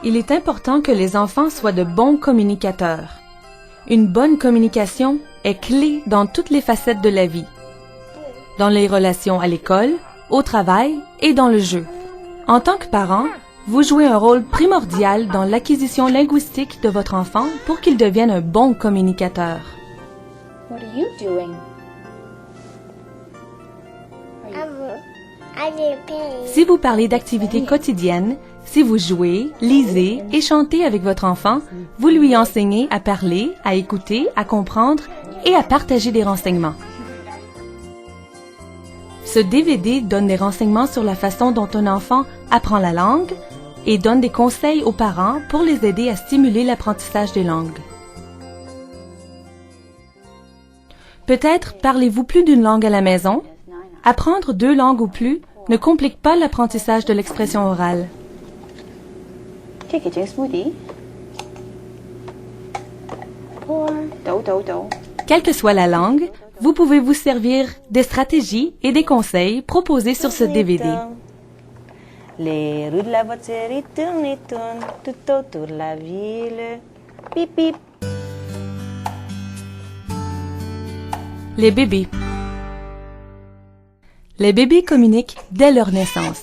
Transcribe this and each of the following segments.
Il est important que les enfants soient de bons communicateurs. Une bonne communication est clé dans toutes les facettes de la vie, dans les relations à l'école, au travail et dans le jeu. En tant que parent, vous jouez un rôle primordial dans l'acquisition linguistique de votre enfant pour qu'il devienne un bon communicateur. What are you doing? Si vous parlez d'activités quotidiennes, si vous jouez, lisez et chantez avec votre enfant, vous lui enseignez à parler, à écouter, à comprendre et à partager des renseignements. Ce DVD donne des renseignements sur la façon dont un enfant apprend la langue et donne des conseils aux parents pour les aider à stimuler l'apprentissage des langues. Peut-être parlez-vous plus d'une langue à la maison? Apprendre 2 langues ou plus ne complique pas l'apprentissage de l'expression orale. Quelle que soit la langue, vous pouvez vous servir des stratégies et des conseils proposés sur ce DVD. Les rues de la voiture y tournent tout autour de la ville. Pip pip. Les bébés. Les bébés communiquent dès leur naissance.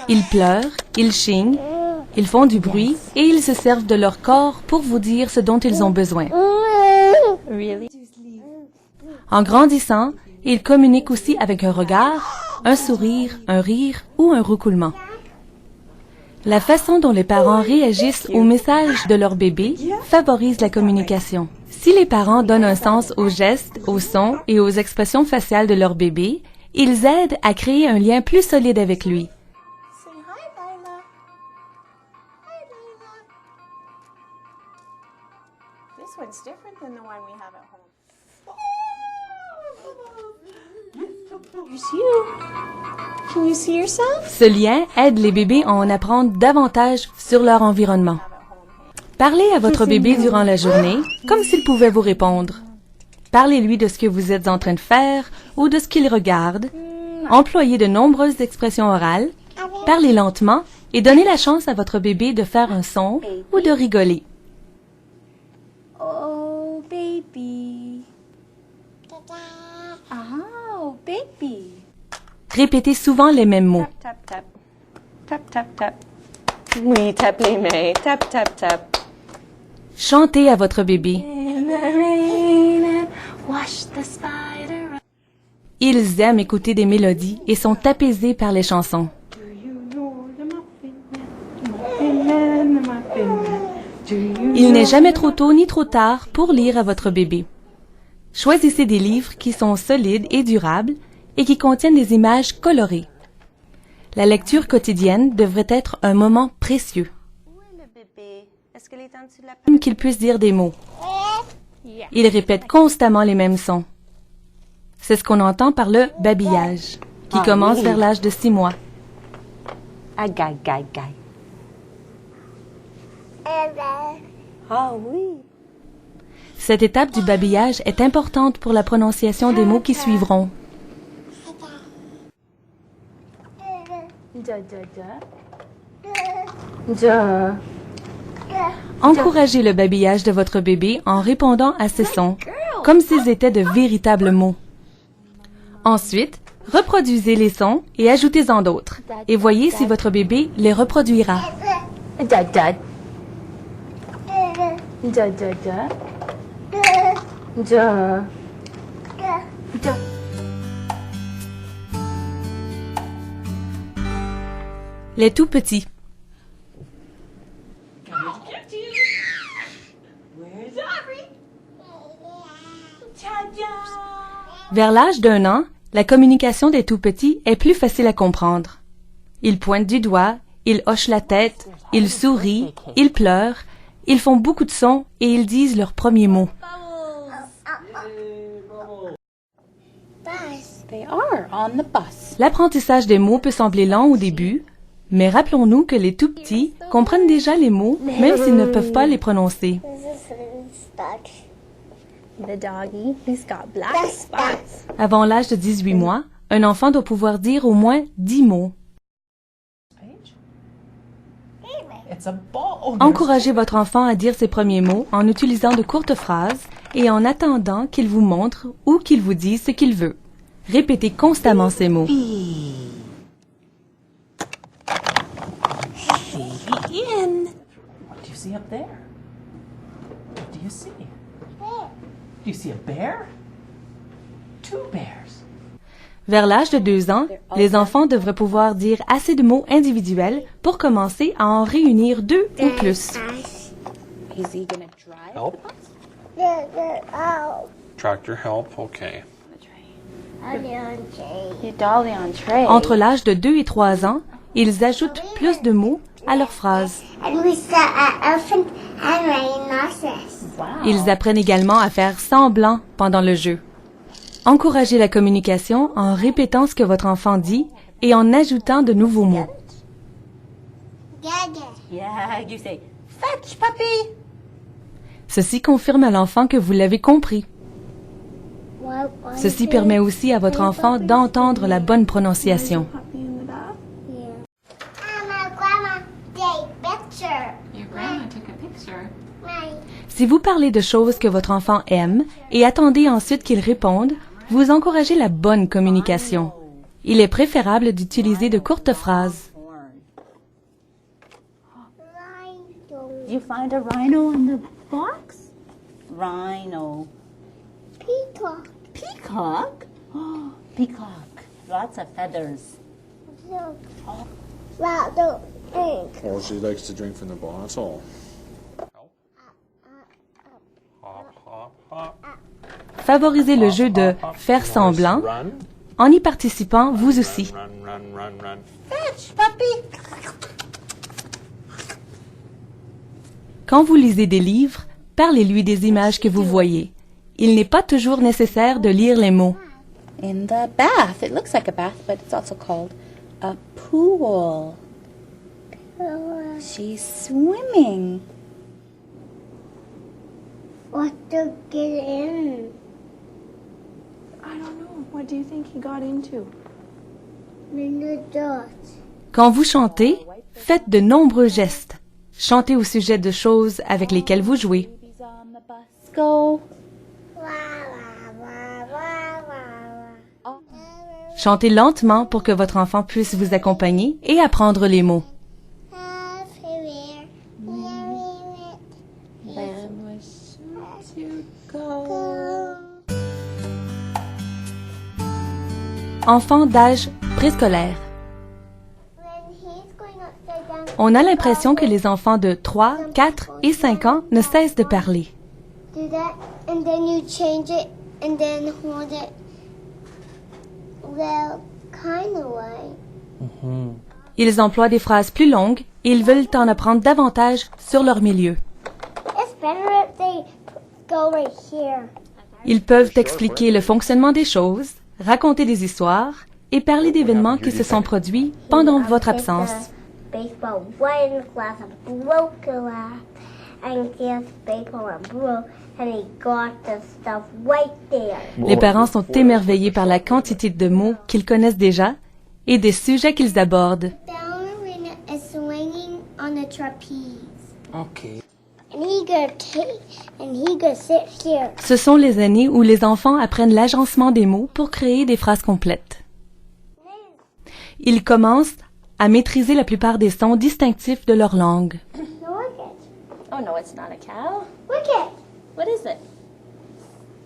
Ils pleurent, ils chignent, ils font du bruit et ils se servent de leur corps pour vous dire ce dont ils ont besoin. En grandissant, ils communiquent aussi avec un regard, un sourire, un rire ou un roucoulement. La façon dont les parents réagissent aux messages de leur bébé favorise la communication. Si les parents donnent un sens aux gestes, aux sons et aux expressions faciales de leur bébé, ils aident à créer un lien plus solide avec lui. Say hi, Lila. Hi, Lila. This one's different than the one we have at home. Here's you. Can you see yourself? Ce lien aide les bébés à en apprendre davantage sur leur environnement. Parlez à votre bébé durant la journée, comme s'il pouvait vous répondre. Parlez-lui de ce que vous êtes en train de faire ou de ce qu'il regarde. Employez de nombreuses expressions orales. Parlez lentement et donnez la chance à votre bébé de faire un son ou de rigoler. Oh, baby. Oh, baby. Répétez souvent les mêmes mots. Tap tap. Tap tap tap. Oui, tape les mains. Tap tap tap. Chantez à votre bébé. Ils aiment écouter des mélodies et sont apaisés par les chansons. Il n'est jamais trop tôt ni trop tard pour lire à votre bébé. Choisissez des livres qui sont solides et durables et qui contiennent des images colorées. La lecture quotidienne devrait être un moment précieux. Où est le bébé? Est-ce qu'il est en dessous de la Qu'il puisse dire des mots. Il répète constamment les mêmes sons. C'est ce qu'on entend par le babillage, qui commence vers l'âge de 6 mois. Agaï, gaï, gaï. Ah oui. Cette étape du babillage est importante pour la prononciation des mots qui suivront. Encouragez le babillage de votre bébé en répondant à ces sons, comme s'ils étaient de véritables mots. Ensuite, reproduisez les sons et ajoutez-en d'autres, et voyez si votre bébé les reproduira. Les tout petits. Vers l'âge d'1 an, la communication des tout petits est plus facile à comprendre. Ils pointent du doigt, ils hochent la tête, ils sourient, ils pleurent, ils font beaucoup de sons et ils disent leurs premiers mots. They are on the bus. L'apprentissage des mots peut sembler lent au début, mais rappelons-nous que les tout petits comprennent déjà les mots, même s'ils ne peuvent pas les prononcer. The doggy, he's got black spots. Avant l'âge de 18 mois, un enfant doit pouvoir dire au moins 10 mots. It's a ball. Encouragez votre enfant à dire ses premiers mots en utilisant de courtes phrases et en attendant qu'il vous montre ou qu'il vous dise ce qu'il veut. Répétez constamment ces mots. In. What do you see up there? What do you see? Do you see a bear? Two bears. Vers l'âge de 2 ans, les enfants devraient pouvoir dire assez de mots individuels pour commencer à en réunir 2 ou plus. Is he gonna drive? Help. Tractor help. Okay. Your dolly on tray. Entre l'âge de 2 et 3 ans, ils ajoutent plus de mots à leurs phrases. And we saw an elephant and rhinoceros. Ils apprennent également à faire semblant pendant le jeu. Encouragez la communication en répétant ce que votre enfant dit et en ajoutant de nouveaux mots. Dada. Yeah, you say, fetch, puppy. Ceci confirme à l'enfant que vous l'avez compris. Ceci permet aussi à votre enfant d'entendre la bonne prononciation. My grandma take picture. Your grandma took a picture. Right. Si vous parlez de choses que votre enfant aime et attendez ensuite qu'il réponde, vous encouragez la bonne communication. Il est préférable d'utiliser de courtes phrases. You find a rhino in the box? Rhino. Peacock. Peacock? Oh, peacock. Lots of feathers. Well, don't think. Or she likes to drink from the bottle. That's all. Hop, hop, hop. Favorisez le jeu de faire semblant Run, en y participant vous aussi. run, run, run, run. Fetch, puppy. Quand vous lisez des livres, parlez-lui des images que vous voyez. Il n'est pas toujours nécessaire de lire les mots. In the bath. It looks like a bath, but it's also called a pool. She's swimming. What to get in? I don't know. What do you think he got into? In the dot. Quand vous chantez, faites de nombreux gestes. Chantez au sujet de choses avec lesquelles vous jouez. Babies on the bus go. Wah, wah, wah, wah, wah, wah. Chantez lentement pour que votre enfant puisse vous accompagner et apprendre les mots. Everywhere. Everywhere. Then was to go. Go. Enfants d'âge préscolaire. When he's going upside down. On a l'impression que les enfants de 3, 4 et 5 ans ne cessent de parler. Do that, and then you change it, and then hold it. Well, kind of way. Ils emploient des phrases plus longues et ils veulent en apprendre davantage sur leur milieu. It's better if they go right here. Ils peuvent expliquer le fonctionnement des choses, raconter des histoires et parler d'événements qui se sont produits pendant votre absence. Baseball one glass of broke glass, and this baseball and broke, and he got the stuff right there. Les parents sont émerveillés par la quantité de mots qu'ils connaissent déjà et des sujets qu'ils abordent. Ballerina is swinging on the trapeze, Okay. and he gonna sit here. Ce sont les années où les enfants apprennent l'agencement des mots pour créer des phrases complètes. Ils commencent à maîtriser la plupart des sons distinctifs de leur langue. Look it. Oh no, it's not a cow. Look it. What is it?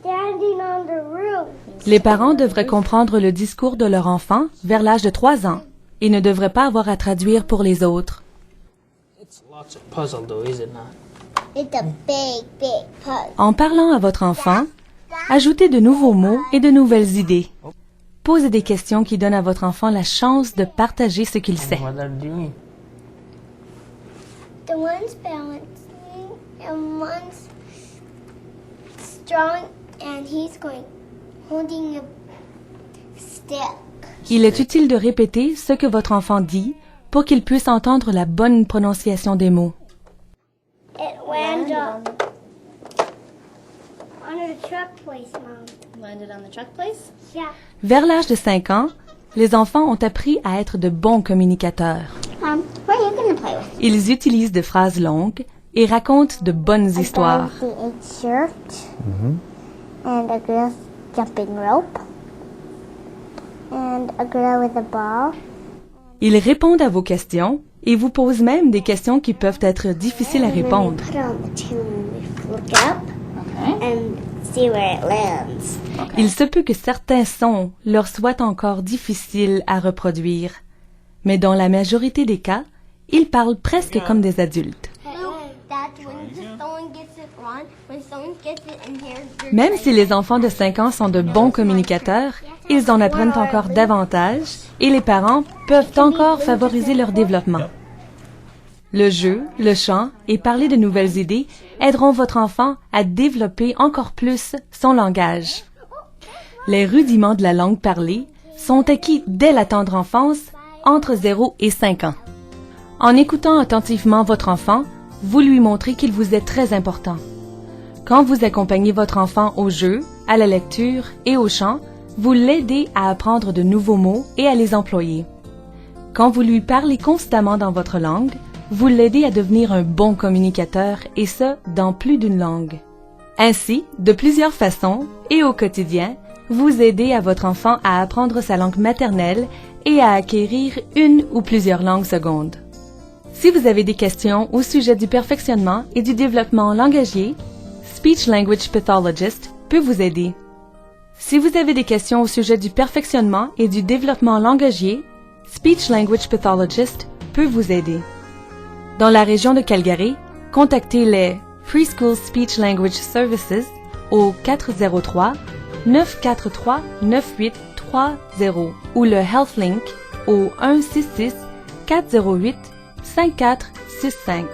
Standing on the roof. Les parents devraient comprendre le discours de leur enfant vers l'âge de 3 ans et ne devraient pas avoir à traduire pour les autres. It's lots of puzzle though, is it not? It's a big puzzle. En parlant à votre enfant, ajoutez de nouveaux mots et de nouvelles idées. Posez des questions qui donnent à votre enfant la chance de partager ce qu'il sait. What they're doing. The one's balancing and one's strong, and he's holding a stick. Il est utile de répéter ce que votre enfant dit pour qu'il puisse entendre la bonne prononciation des mots. It landed on the truck place, Mom. Landed on the truck place? Yeah. Vers l'âge de 5 ans, les enfants ont appris à être de bons communicateurs. What are you gonna play with? Ils utilisent de phrases longues et racontent de bonnes histoires. A guy with the shirt. And a girl jumping rope. And a girl with a ball. Ils répondent à vos questions et vous posent même des questions qui peuvent être difficiles à répondre. Put it on the tube and we look up and see where it lands. Il se peut que certains sons leur soient encore difficiles à reproduire, mais dans la majorité des cas, ils parlent presque comme des adultes. That's when someone gets it wrong. When someone gets it in here. Même si les enfants de 5 ans sont de bons communicateurs, ils en apprennent encore davantage et les parents peuvent encore favoriser leur développement. Le jeu, le chant et parler de nouvelles idées aideront votre enfant à développer encore plus son langage. Les rudiments de la langue parlée sont acquis dès la tendre enfance, entre 0 et 5 ans. En écoutant attentivement votre enfant, vous lui montrez qu'il vous est très important. Quand vous accompagnez votre enfant au jeu, à la lecture et au chant, vous l'aidez à apprendre de nouveaux mots et à les employer. Quand vous lui parlez constamment dans votre langue, vous l'aidez à devenir un bon communicateur et ce, dans plus d'une langue. Ainsi, de plusieurs façons et au quotidien, vous aidez à votre enfant à apprendre sa langue maternelle et à acquérir une ou plusieurs langues secondes. Si vous avez des questions au sujet du perfectionnement et du développement langagier, Speech Language Pathologist peut vous aider. Si vous avez des questions au sujet du perfectionnement et du développement langagier, Speech Language Pathologist peut vous aider. Dans la région de Calgary, contactez les Preschool Speech Language Services au 403-943-9830 ou le HealthLink au 166-408-5465.